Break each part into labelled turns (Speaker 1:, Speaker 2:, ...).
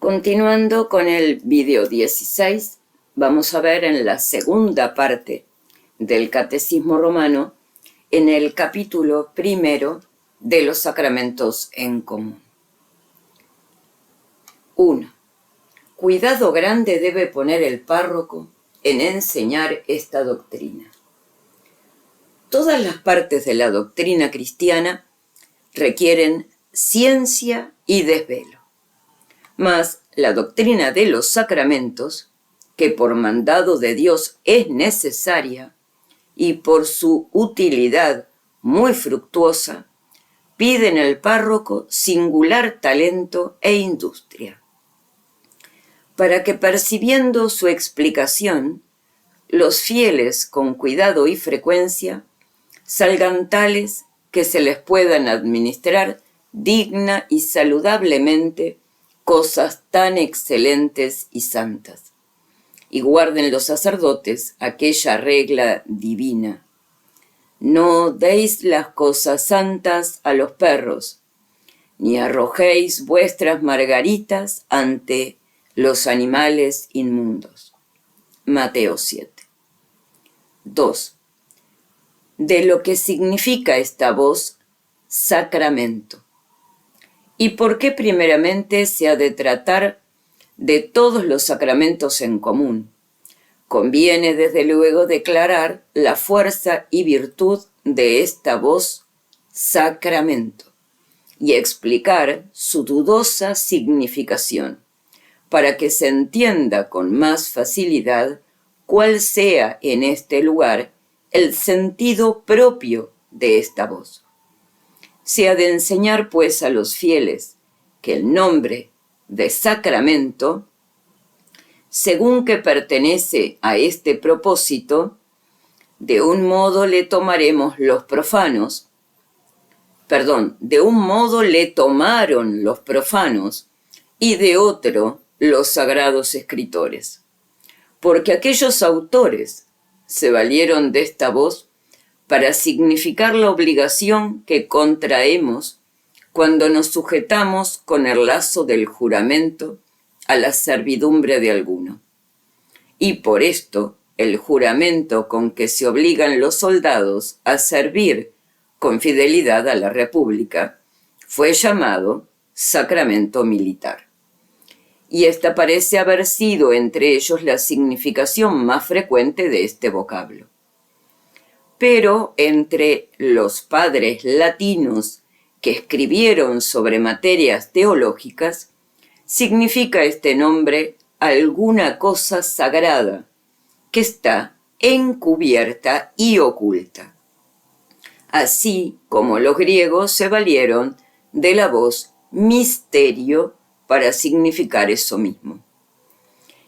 Speaker 1: Continuando con el video 16, vamos a ver en la segunda parte del Catecismo Romano, en el capítulo primero de los sacramentos en común. 1. Cuidado grande debe poner el párroco en enseñar esta doctrina. Todas las partes de la doctrina cristiana requieren ciencia y desvelo. Mas la doctrina de los sacramentos, que por mandado de Dios es necesaria y por su utilidad muy fructuosa, pide en el párroco singular talento e industria, para que percibiendo su explicación, los fieles con cuidado y frecuencia salgan tales que se les puedan administrar digna y saludablemente cosas tan excelentes y santas, y guarden los sacerdotes aquella regla divina: no deis las cosas santas a los perros, ni arrojéis vuestras margaritas ante los animales inmundos. Mateo 7. 2. De lo que significa esta voz sacramento. ¿Y por qué primeramente se ha de tratar de todos los sacramentos en común? Conviene desde luego declarar la fuerza y virtud de esta voz sacramento y explicar su dudosa significación, para que se entienda con más facilidad cuál sea en este lugar el sentido propio de esta voz. Se ha de enseñar pues a los fieles que el nombre de sacramento, según que pertenece a este propósito, de un modo le tomaron los profanos y de otro los sagrados escritores, porque aquellos autores se valieron de esta voz para significar la obligación que contraemos cuando nos sujetamos con el lazo del juramento a la servidumbre de alguno. Y por esto el juramento con que se obligan los soldados a servir con fidelidad a la República fue llamado sacramento militar. Y esta parece haber sido entre ellos la significación más frecuente de este vocablo. Pero entre los padres latinos que escribieron sobre materias teológicas, significa este nombre alguna cosa sagrada que está encubierta y oculta, así como los griegos se valieron de la voz misterio para significar eso mismo.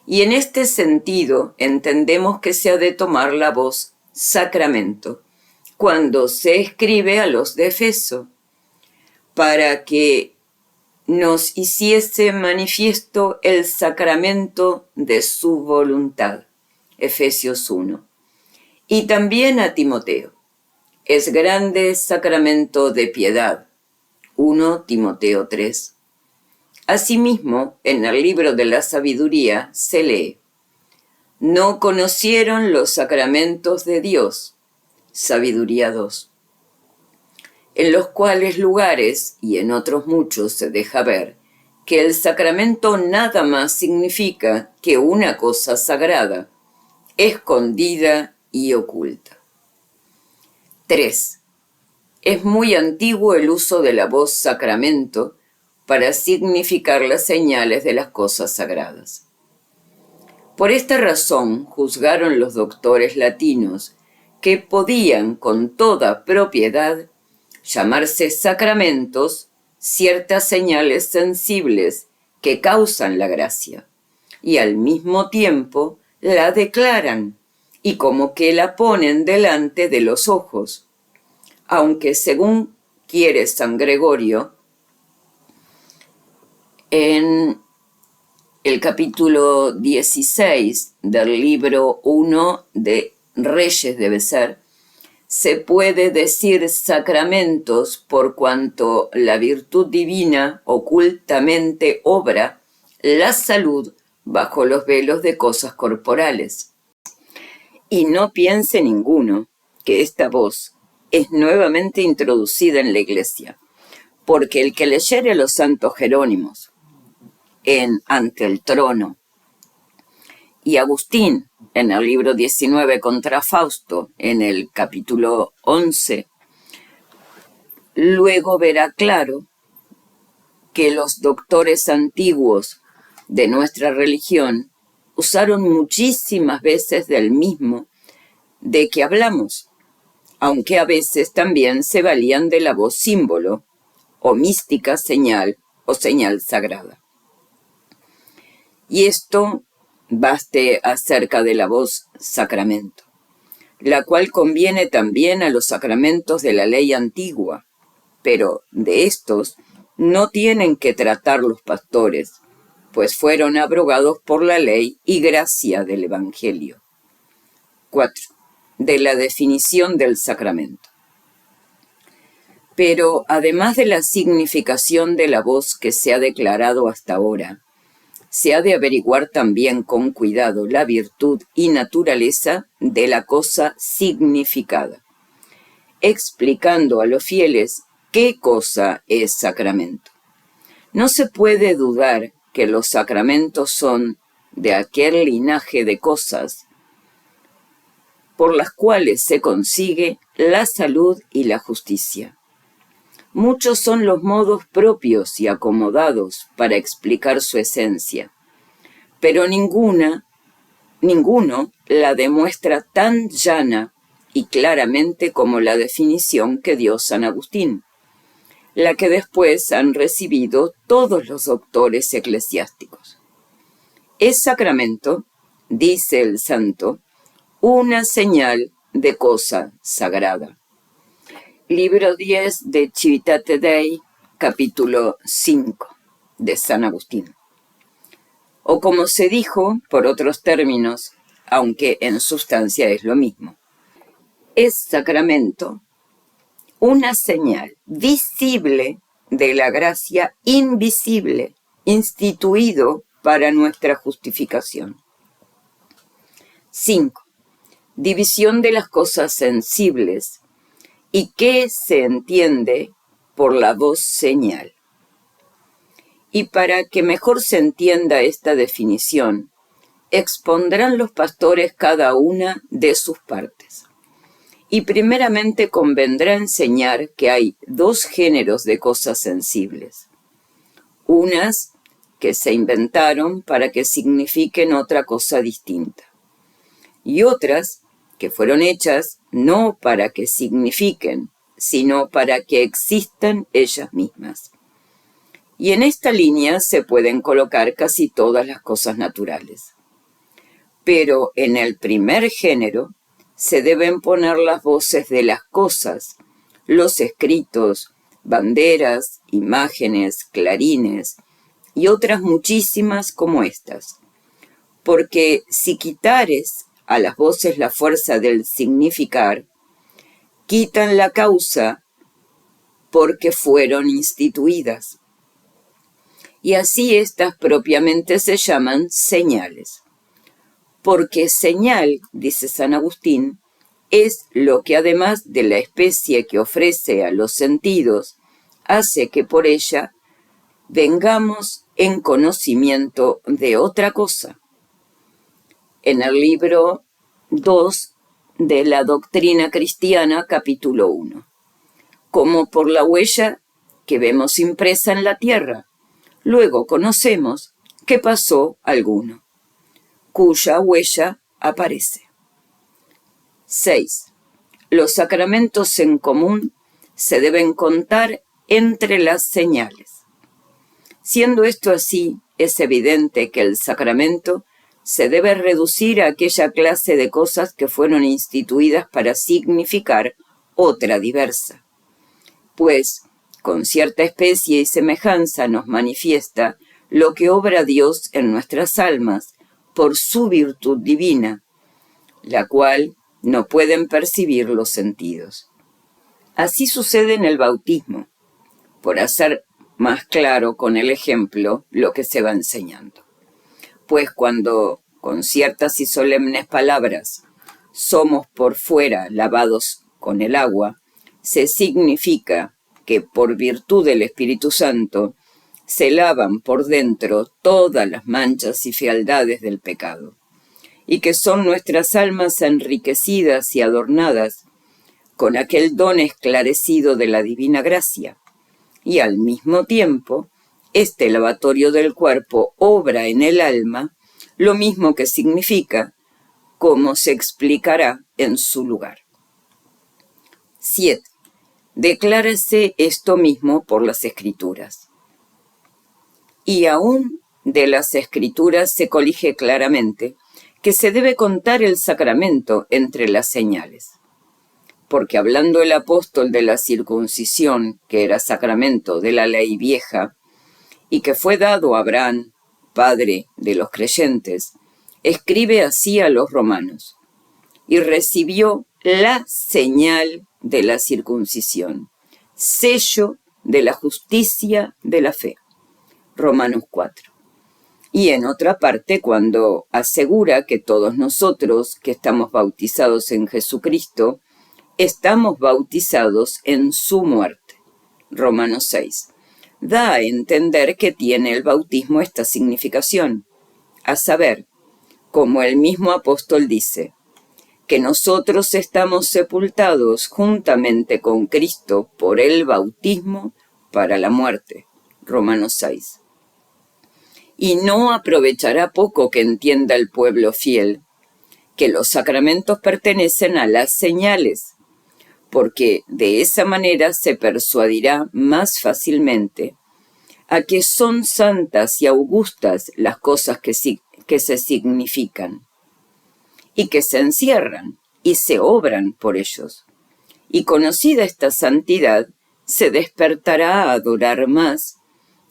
Speaker 1: Y en este sentido entendemos que se ha de tomar la voz sacramento cuando se escribe a los de Efeso, para que nos hiciese manifiesto el sacramento de su voluntad. Efesios 1. Y también a Timoteo: es grande sacramento de piedad. 1 Timoteo 3. Asimismo, en el libro de la sabiduría se lee: no conocieron los sacramentos de Dios. Sabiduría 2. En los cuales lugares y en otros muchos se deja ver que el sacramento nada más significa que una cosa sagrada, escondida y oculta. 3. Es muy antiguo el uso de la voz sacramento para significar las señales de las cosas sagradas. Por esta razón juzgaron los doctores latinos que podían con toda propiedad llamarse sacramentos ciertas señales sensibles que causan la gracia, y al mismo tiempo la declaran y como que la ponen delante de los ojos, aunque según quiere San Gregorio, en el capítulo 16 del libro 1 de Reyes debe ser, se puede decir sacramentos por cuanto la virtud divina ocultamente obra la salud bajo los velos de cosas corporales. Y no piense ninguno que esta voz es nuevamente introducida en la Iglesia, porque el que leyere a los santos Jerónimos en Ante el Trono y Agustín en el libro 19 contra Fausto en el capítulo 11, luego verá claro que los doctores antiguos de nuestra religión usaron muchísimas veces del mismo de que hablamos, aunque a veces también se valían de la voz símbolo, o mística señal, o señal sagrada. Y esto baste acerca de la voz sacramento, la cual conviene también a los sacramentos de la ley antigua, pero de estos no tienen que tratar los pastores, pues fueron abrogados por la ley y gracia del Evangelio. 4. De la definición del sacramento. Pero además de la significación de la voz que se ha declarado hasta ahora, se ha de averiguar también con cuidado la virtud y naturaleza de la cosa significada, explicando a los fieles qué cosa es sacramento. No se puede dudar que los sacramentos son de aquel linaje de cosas por las cuales se consigue la salud y la justicia. Muchos son los modos propios y acomodados para explicar su esencia, pero ninguno la demuestra tan llana y claramente como la definición que dio San Agustín, la que después han recibido todos los doctores eclesiásticos. Es sacramento, dice el santo, una señal de cosa sagrada. Libro 10 de Civitate Dei, capítulo 5, de San Agustín. O como se dijo, por otros términos, aunque en sustancia es lo mismo, es sacramento una señal visible de la gracia invisible, instituido para nuestra justificación. 5. División de las cosas sensibles y qué se entiende por la voz señal. Y para que mejor se entienda esta definición, expondrán los pastores cada una de sus partes. Y primeramente convendrá enseñar que hay dos géneros de cosas sensibles. Unas que se inventaron para que signifiquen otra cosa distinta. Y otras que fueron hechas no para que signifiquen, sino para que existan ellas mismas. Y en esta línea se pueden colocar casi todas las cosas naturales. Pero en el primer género se deben poner las voces de las cosas, los escritos, banderas, imágenes, clarines y otras muchísimas como estas. Porque si quitares a las voces la fuerza del significar, quitan la causa porque fueron instituidas. Y así estas propiamente se llaman señales. Porque señal, dice San Agustín, es lo que además de la especie que ofrece a los sentidos, hace que por ella vengamos en conocimiento de otra cosa. En el libro 2 de la Doctrina Cristiana, capítulo 1. Como por la huella que vemos impresa en la tierra, luego conocemos que pasó alguno, cuya huella aparece. 6. Los sacramentos en común se deben contar entre las señales. Siendo esto así, es evidente que el sacramento se debe reducir a aquella clase de cosas que fueron instituidas para significar otra diversa. Pues, con cierta especie y semejanza nos manifiesta lo que obra Dios en nuestras almas por su virtud divina, la cual no pueden percibir los sentidos. Así sucede en el bautismo. Por hacer más claro con el ejemplo lo que se va enseñando. Pues cuando, con ciertas y solemnes palabras, somos por fuera lavados con el agua, se significa que por virtud del Espíritu Santo se lavan por dentro todas las manchas y fealdades del pecado, y que son nuestras almas enriquecidas y adornadas con aquel don esclarecido de la divina gracia, y al mismo tiempo, este lavatorio del cuerpo obra en el alma lo mismo que significa, como se explicará en su lugar. 7. Declárase esto mismo por las Escrituras. Y aún de las Escrituras se colige claramente que se debe contar el sacramento entre las señales. Porque hablando el apóstol de la circuncisión, que era sacramento de la ley vieja, y que fue dado a Abraham, padre de los creyentes, escribe así a los romanos: y recibió la señal de la circuncisión, sello de la justicia de la fe. Romanos 4. Y en otra parte, cuando asegura que todos nosotros que estamos bautizados en Jesucristo, estamos bautizados en su muerte. Romanos 6. Da a entender que tiene el bautismo esta significación, a saber, como el mismo apóstol dice, que nosotros estamos sepultados juntamente con Cristo por el bautismo para la muerte. Romanos 6. Y no aprovechará poco que entienda el pueblo fiel que los sacramentos pertenecen a las señales, porque de esa manera se persuadirá más fácilmente a que son santas y augustas las cosas que se significan, y que se encierran y se obran por ellos. Y conocida esta santidad, se despertará a adorar más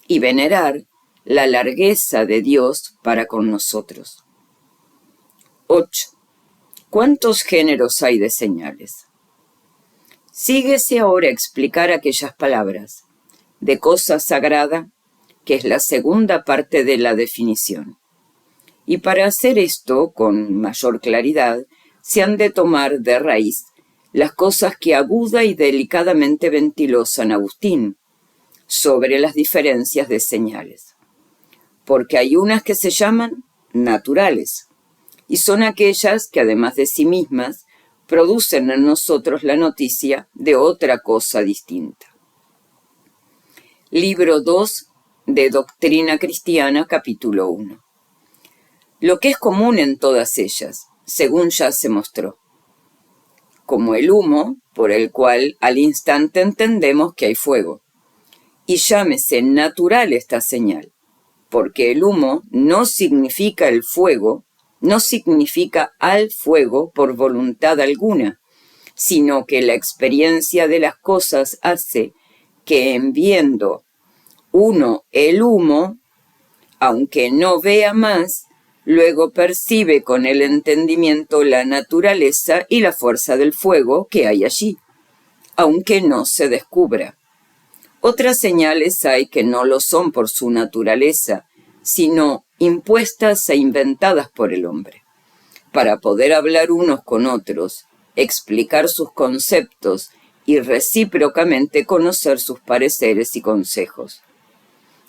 Speaker 1: y venerar la largueza de Dios para con nosotros. 8. ¿Cuántos géneros hay de señales? Síguese ahora explicar aquellas palabras de cosa sagrada, que es la segunda parte de la definición. Y para hacer esto con mayor claridad, se han de tomar de raíz las cosas que aguda y delicadamente ventiló San Agustín sobre las diferencias de señales. Porque hay unas que se llaman naturales, y son aquellas que además de sí mismas, producen en nosotros la noticia de otra cosa distinta. Libro 2 de Doctrina Cristiana, capítulo 1. Lo que es común en todas ellas, según ya se mostró, como el humo, por el cual al instante entendemos que hay fuego. Y llámese natural esta señal, porque el humo no significa el fuego, no significa al fuego por voluntad alguna, sino que la experiencia de las cosas hace que en viendo uno el humo, aunque no vea más, luego percibe con el entendimiento la naturaleza y la fuerza del fuego que hay allí, aunque no se descubra. Otras señales hay que no lo son por su naturaleza, sino impuestas e inventadas por el hombre, para poder hablar unos con otros, explicar sus conceptos y recíprocamente conocer sus pareceres y consejos.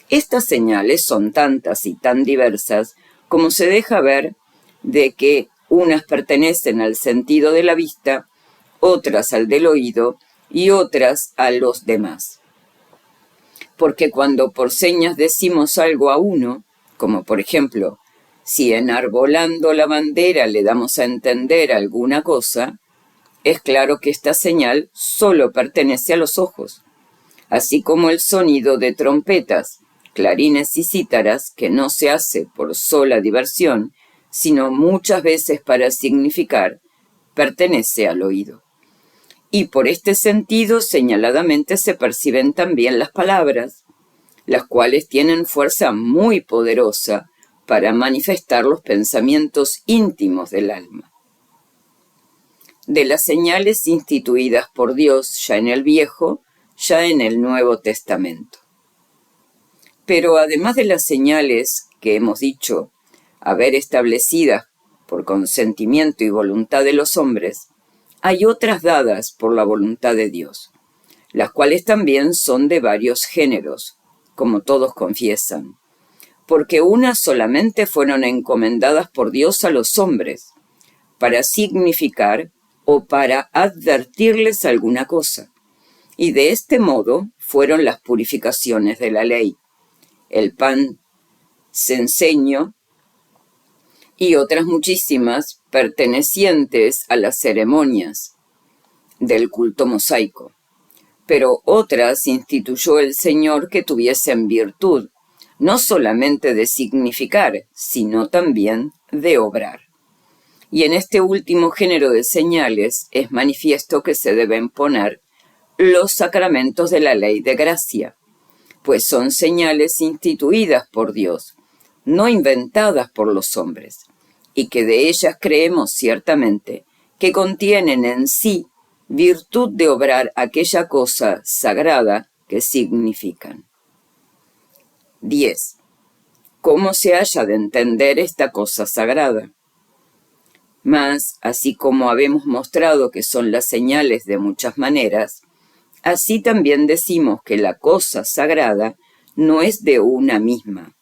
Speaker 1: Estas señales son tantas y tan diversas como se deja ver de que unas pertenecen al sentido de la vista, otras al del oído y otras a los demás. Porque cuando por señas decimos algo a uno, como por ejemplo, si enarbolando la bandera le damos a entender alguna cosa, es claro que esta señal solo pertenece a los ojos, así como el sonido de trompetas, clarines y cítaras, que no se hace por sola diversión, sino muchas veces para significar, pertenece al oído. Y por este sentido señaladamente se perciben también las palabras, las cuales tienen fuerza muy poderosa para manifestar los pensamientos íntimos del alma. De las señales instituidas por Dios ya en el Viejo, ya en el Nuevo Testamento. Pero además de las señales que hemos dicho haber establecidas por consentimiento y voluntad de los hombres, hay otras dadas por la voluntad de Dios, las cuales también son de varios géneros, como todos confiesan, porque unas solamente fueron encomendadas por Dios a los hombres, para significar o para advertirles alguna cosa, y de este modo fueron las purificaciones de la ley, el pan censeño y otras muchísimas pertenecientes a las ceremonias del culto mosaico. Pero otras instituyó el Señor que tuviesen virtud, no solamente de significar, sino también de obrar. Y en este último género de señales es manifiesto que se deben poner los sacramentos de la ley de gracia, pues son señales instituidas por Dios, no inventadas por los hombres, y que de ellas creemos ciertamente que contienen en sí virtud de obrar aquella cosa sagrada que significan. 10. ¿Cómo se haya de entender esta cosa sagrada? Mas, así como habemos mostrado que son las señales de muchas maneras, así también decimos que la cosa sagrada no es de una misma.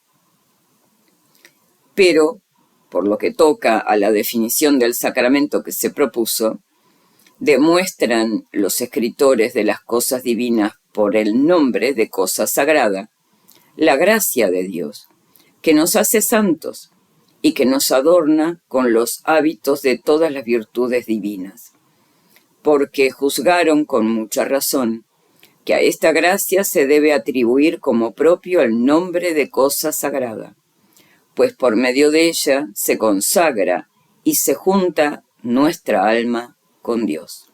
Speaker 1: Pero, por lo que toca a la definición del sacramento que se propuso, demuestran los escritores de las cosas divinas por el nombre de cosa sagrada, la gracia de Dios, que nos hace santos y que nos adorna con los hábitos de todas las virtudes divinas, porque juzgaron con mucha razón que a esta gracia se debe atribuir como propio el nombre de cosa sagrada, pues por medio de ella se consagra y se junta nuestra alma con Dios.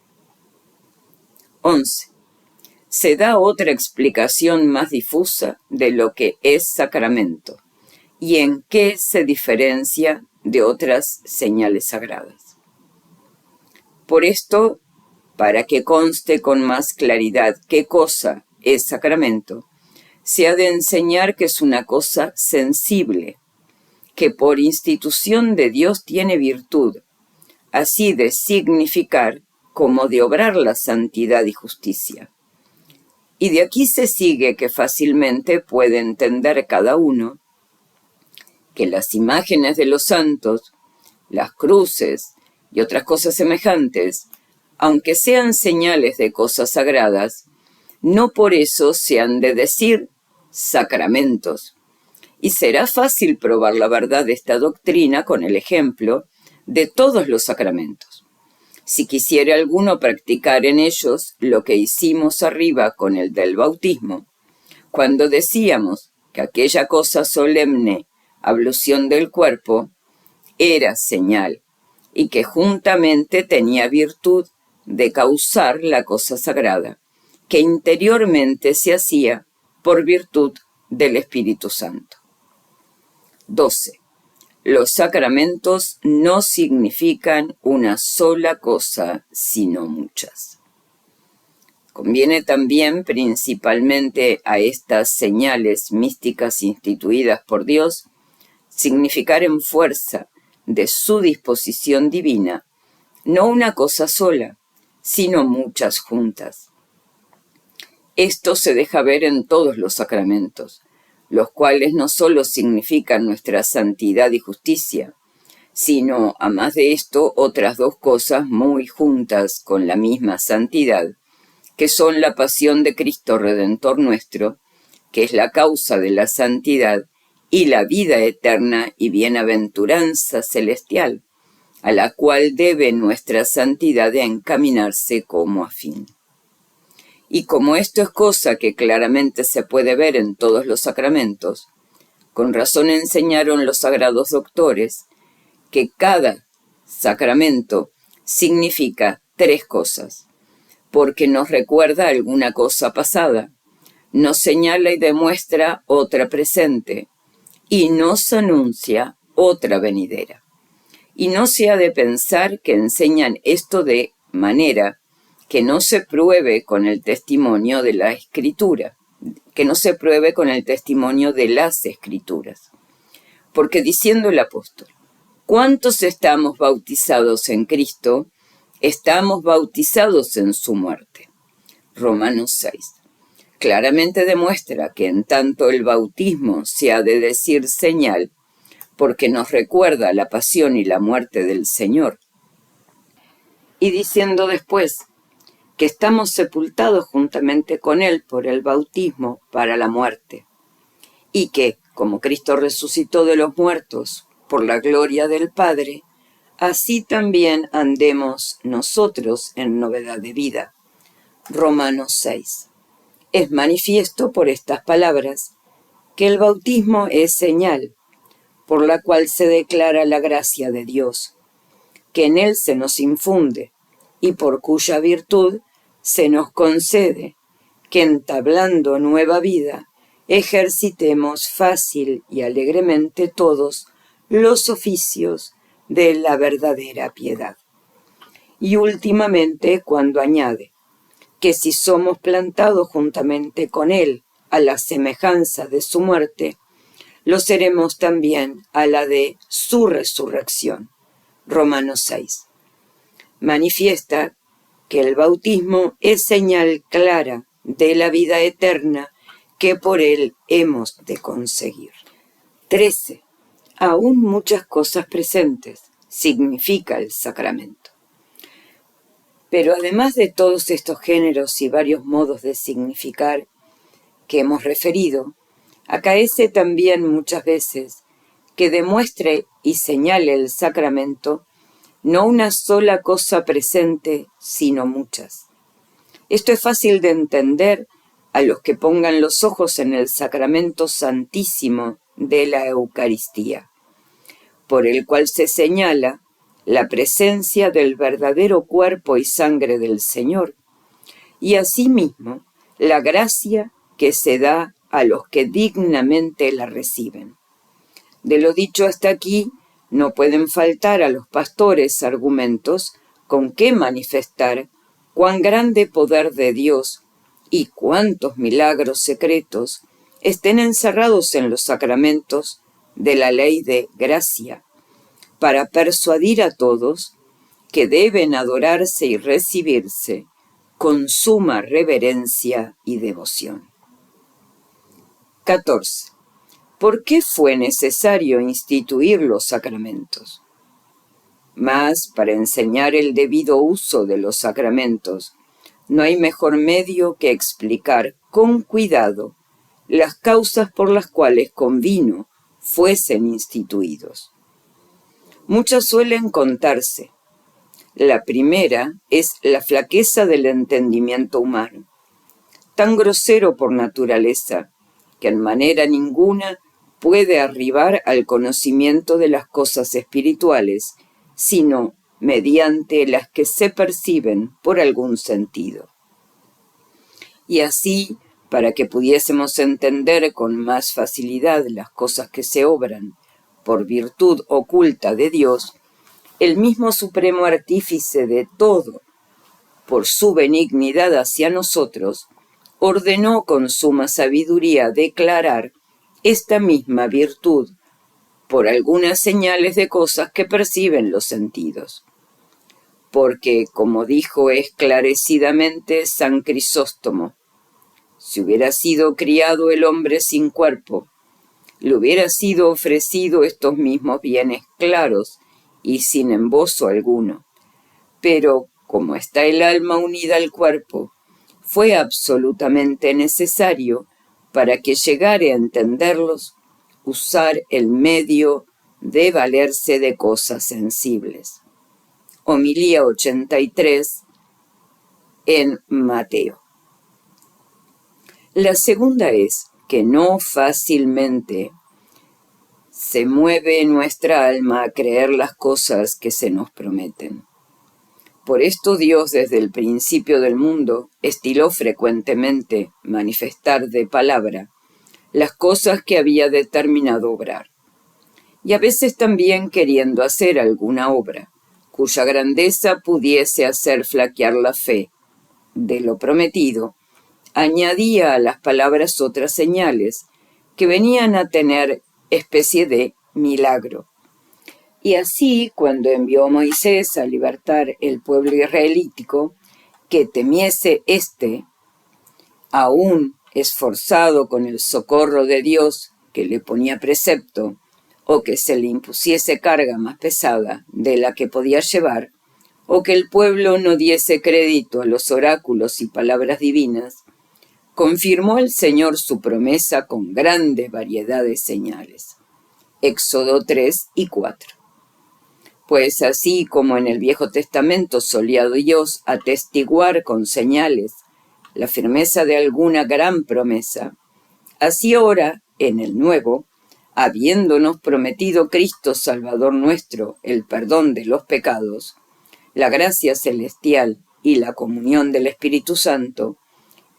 Speaker 1: 11. Se da otra explicación más difusa de lo que es sacramento y en qué se diferencia de otras señales sagradas. Por esto, para que conste con más claridad qué cosa es sacramento, se ha de enseñar que es una cosa sensible, que por institución de Dios tiene virtud, así de significar como de obrar la santidad y justicia. Y de aquí se sigue que fácilmente puede entender cada uno que las imágenes de los santos, las cruces y otras cosas semejantes, aunque sean señales de cosas sagradas, no por eso se han de decir sacramentos. Y será fácil probar la verdad de esta doctrina con el ejemplo de todos los sacramentos. Si quisiera alguno practicar en ellos lo que hicimos arriba con el del bautismo, cuando decíamos que aquella cosa solemne, ablución del cuerpo, era señal, y que juntamente tenía virtud de causar la cosa sagrada, que interiormente se hacía por virtud del Espíritu Santo. 12. Los sacramentos no significan una sola cosa, sino muchas. Conviene también, principalmente a estas señales místicas instituidas por Dios, significar en fuerza de su disposición divina, no una cosa sola, sino muchas juntas. Esto se deja ver en todos los sacramentos, los cuales no solo significan nuestra santidad y justicia, sino, a más de esto, otras dos cosas muy juntas con la misma santidad, que son la pasión de Cristo Redentor nuestro, que es la causa de la santidad, y la vida eterna y bienaventuranza celestial, a la cual debe nuestra santidad de encaminarse como a fin. Y como esto es cosa que claramente se puede ver en todos los sacramentos, con razón enseñaron los sagrados doctores que cada sacramento significa tres cosas, porque nos recuerda alguna cosa pasada, nos señala y demuestra otra presente, y nos anuncia otra venidera. Y no se ha de pensar que enseñan esto de manera que no se pruebe con el testimonio de la Escritura, que no se pruebe con el testimonio de las Escrituras. Porque diciendo el apóstol, ¿cuántos estamos bautizados en Cristo? Estamos bautizados en su muerte. Romanos 6. Claramente demuestra que en tanto el bautismo se ha de decir señal, porque nos recuerda la pasión y la muerte del Señor. Y diciendo después que estamos sepultados juntamente con Él por el bautismo para la muerte, y que, como Cristo resucitó de los muertos por la gloria del Padre, así también andemos nosotros en novedad de vida. Romanos 6. Es manifiesto por estas palabras que el bautismo es señal, por la cual se declara la gracia de Dios, que en Él se nos infunde, y por cuya virtud se nos concede que entablando nueva vida, ejercitemos fácil y alegremente todos los oficios de la verdadera piedad. Y últimamente cuando añade que si somos plantados juntamente con Él a la semejanza de su muerte, lo seremos también a la de su resurrección. Romanos 6. Manifiesta que el bautismo es señal clara de la vida eterna que por él hemos de conseguir. 13. Aún muchas cosas presentes significa el sacramento. Pero además de todos estos géneros y varios modos de significar que hemos referido, acaece también muchas veces que demuestre y señale el sacramento no una sola cosa presente, sino muchas. Esto es fácil de entender a los que pongan los ojos en el sacramento santísimo de la Eucaristía, por el cual se señala la presencia del verdadero cuerpo y sangre del Señor, y asimismo la gracia que se da a los que dignamente la reciben. De lo dicho hasta aquí, no pueden faltar a los pastores argumentos con que manifestar cuán grande poder de Dios y cuántos milagros secretos estén encerrados en los sacramentos de la ley de gracia, para persuadir a todos que deben adorarse y recibirse con suma reverencia y devoción. 14. ¿Por qué fue necesario instituir los sacramentos? Mas, para enseñar el debido uso de los sacramentos, no hay mejor medio que explicar con cuidado las causas por las cuales convino fuesen instituidos. Muchas suelen contarse. La primera es la flaqueza del entendimiento humano, tan grosero por naturaleza, que en manera ninguna puede arribar al conocimiento de las cosas espirituales, sino mediante las que se perciben por algún sentido. Y así, para que pudiésemos entender con más facilidad las cosas que se obran por virtud oculta de Dios, el mismo supremo artífice de todo, por su benignidad hacia nosotros, ordenó con suma sabiduría declarar esta misma virtud por algunas señales de cosas que perciben los sentidos. Porque, como dijo esclarecidamente San Crisóstomo, si hubiera sido criado el hombre sin cuerpo, le hubiera sido ofrecido estos mismos bienes claros y sin embozo alguno. Pero, como está el alma unida al cuerpo, fue absolutamente necesario, para que llegare a entenderlos, usar el medio de valerse de cosas sensibles. Homilía 83 en Mateo. La segunda es que no fácilmente se mueve nuestra alma a creer las cosas que se nos prometen. Por esto Dios desde el principio del mundo estiló frecuentemente manifestar de palabra las cosas que había determinado obrar, y a veces también queriendo hacer alguna obra, cuya grandeza pudiese hacer flaquear la fe de lo prometido, añadía a las palabras otras señales que venían a tener especie de milagro. Y así, cuando envió Moisés a libertar el pueblo israelítico, que temiese aún esforzado con el socorro de Dios que le ponía precepto, o que se le impusiese carga más pesada de la que podía llevar, o que el pueblo no diese crédito a los oráculos y palabras divinas, confirmó el Señor su promesa con grande variedad de señales. Éxodo 3 y 4. Pues así como en el Viejo Testamento solía Dios atestiguar con señales la firmeza de alguna gran promesa, así ahora, en el Nuevo, habiéndonos prometido Cristo Salvador nuestro el perdón de los pecados, la gracia celestial y la comunión del Espíritu Santo,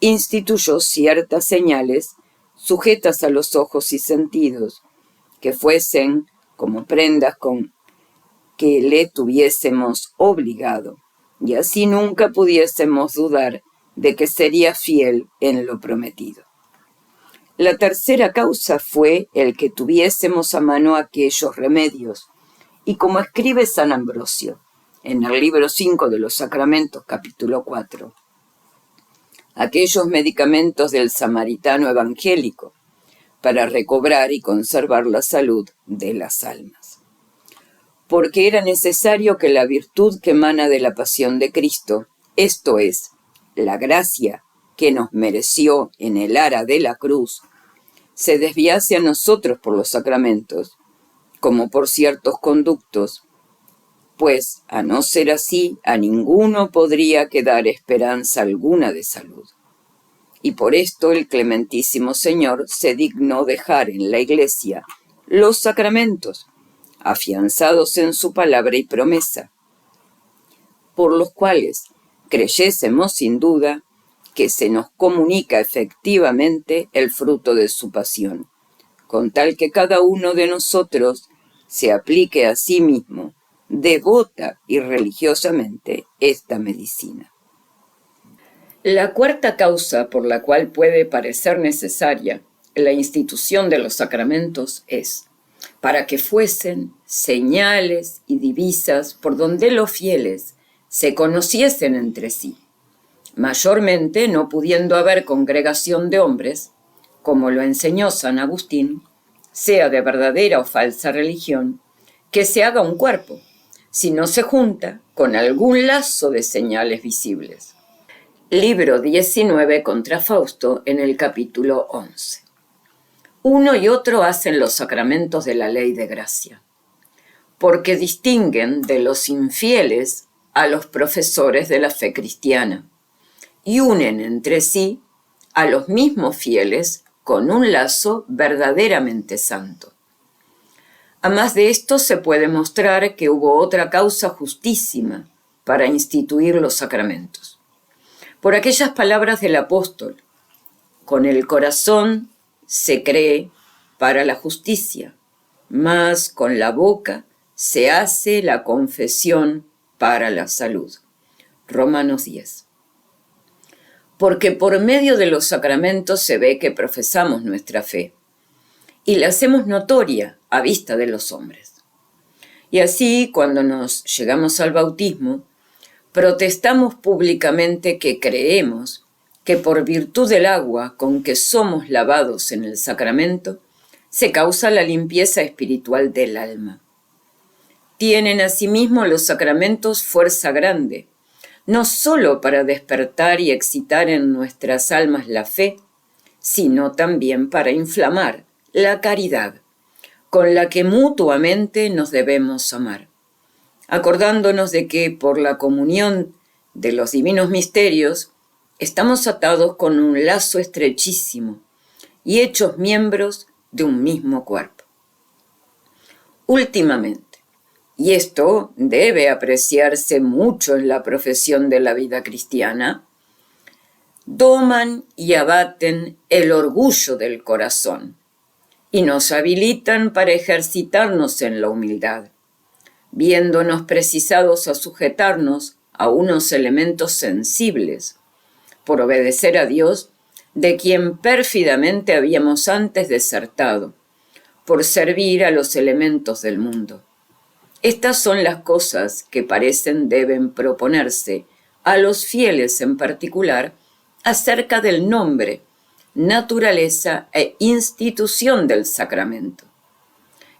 Speaker 1: instituyó ciertas señales sujetas a los ojos y sentidos, que fuesen como prendas con que le tuviésemos obligado, y así nunca pudiésemos dudar de que sería fiel en lo prometido. La tercera causa fue el que tuviésemos a mano aquellos remedios, y como escribe San Ambrosio, en el libro 5 de los Sacramentos, capítulo 4, aquellos medicamentos del samaritano evangélico, para recobrar y conservar la salud de las almas. Porque era necesario que la virtud que emana de la pasión de Cristo, esto es, la gracia que nos mereció en el ara de la cruz, se desviase a nosotros por los sacramentos, como por ciertos conductos, pues, a no ser así, a ninguno podría quedar esperanza alguna de salud. Y por esto el clementísimo Señor se dignó dejar en la Iglesia los sacramentos, afianzados en su palabra y promesa, por los cuales creyésemos sin duda que se nos comunica efectivamente el fruto de su pasión, con tal que cada uno de nosotros se aplique a sí mismo, devota y religiosamente, esta medicina. La cuarta causa por la cual puede parecer necesaria la institución de los sacramentos es para que fuesen señales y divisas por donde los fieles se conociesen entre sí, mayormente no pudiendo haber congregación de hombres, como lo enseñó San Agustín, sea de verdadera o falsa religión, que se haga un cuerpo, si no se junta con algún lazo de señales visibles. Libro 19 contra Fausto en el capítulo 11. Uno y otro hacen los sacramentos de la ley de gracia, porque distinguen de los infieles a los profesores de la fe cristiana y unen entre sí a los mismos fieles con un lazo verdaderamente santo. A más de esto se puede mostrar que hubo otra causa justísima para instituir los sacramentos. Por aquellas palabras del apóstol, con el corazón se cree para la justicia, mas con la boca se hace la confesión para la salud. Romanos 10. Porque por medio de los sacramentos se ve que profesamos nuestra fe y la hacemos notoria a vista de los hombres. Y así, cuando nos llegamos al bautismo, protestamos públicamente que creemos que por virtud del agua con que somos lavados en el sacramento, se causa la limpieza espiritual del alma. Tienen asimismo los sacramentos fuerza grande, no solo para despertar y excitar en nuestras almas la fe, sino también para inflamar la caridad, con la que mutuamente nos debemos amar, acordándonos de que por la comunión de los divinos misterios estamos atados con un lazo estrechísimo y hechos miembros de un mismo cuerpo. Últimamente, y esto debe apreciarse mucho en la profesión de la vida cristiana, doman y abaten el orgullo del corazón y nos habilitan para ejercitarnos en la humildad, viéndonos precisados a sujetarnos a unos elementos sensibles, por obedecer a Dios de quien pérfidamente habíamos antes desertado, por servir a los elementos del mundo. Estas son las cosas que parecen deben proponerse a los fieles en particular acerca del nombre, naturaleza e institución del sacramento.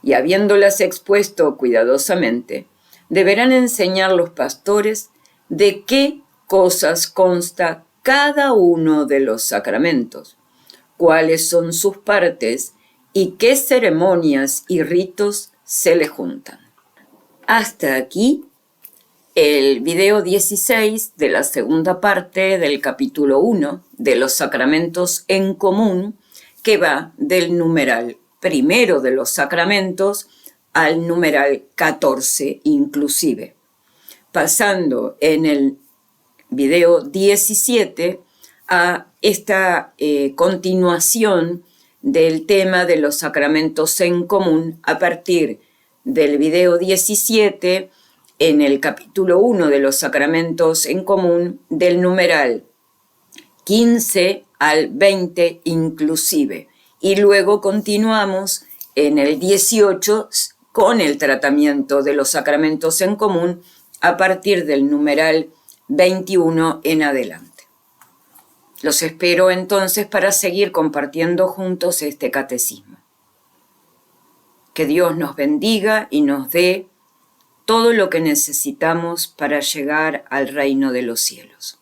Speaker 1: Y habiéndolas expuesto cuidadosamente, deberán enseñar los pastores de qué cosas consta cada uno de los sacramentos, cuáles son sus partes y qué ceremonias y ritos se le juntan. Hasta aquí el video 16 de la segunda parte del capítulo 1 de los sacramentos en común, que va del numeral primero de los sacramentos al numeral 14 inclusive, pasando en el video 17 a esta continuación del tema de los sacramentos en común a partir del video 17 en el capítulo 1 de los sacramentos en común del numeral 15 al 20 inclusive. Y luego continuamos en el 18 con el tratamiento de los sacramentos en común a partir del numeral 21 en adelante. Los espero entonces para seguir compartiendo juntos este catecismo. Que Dios nos bendiga y nos dé todo lo que necesitamos para llegar al reino de los cielos.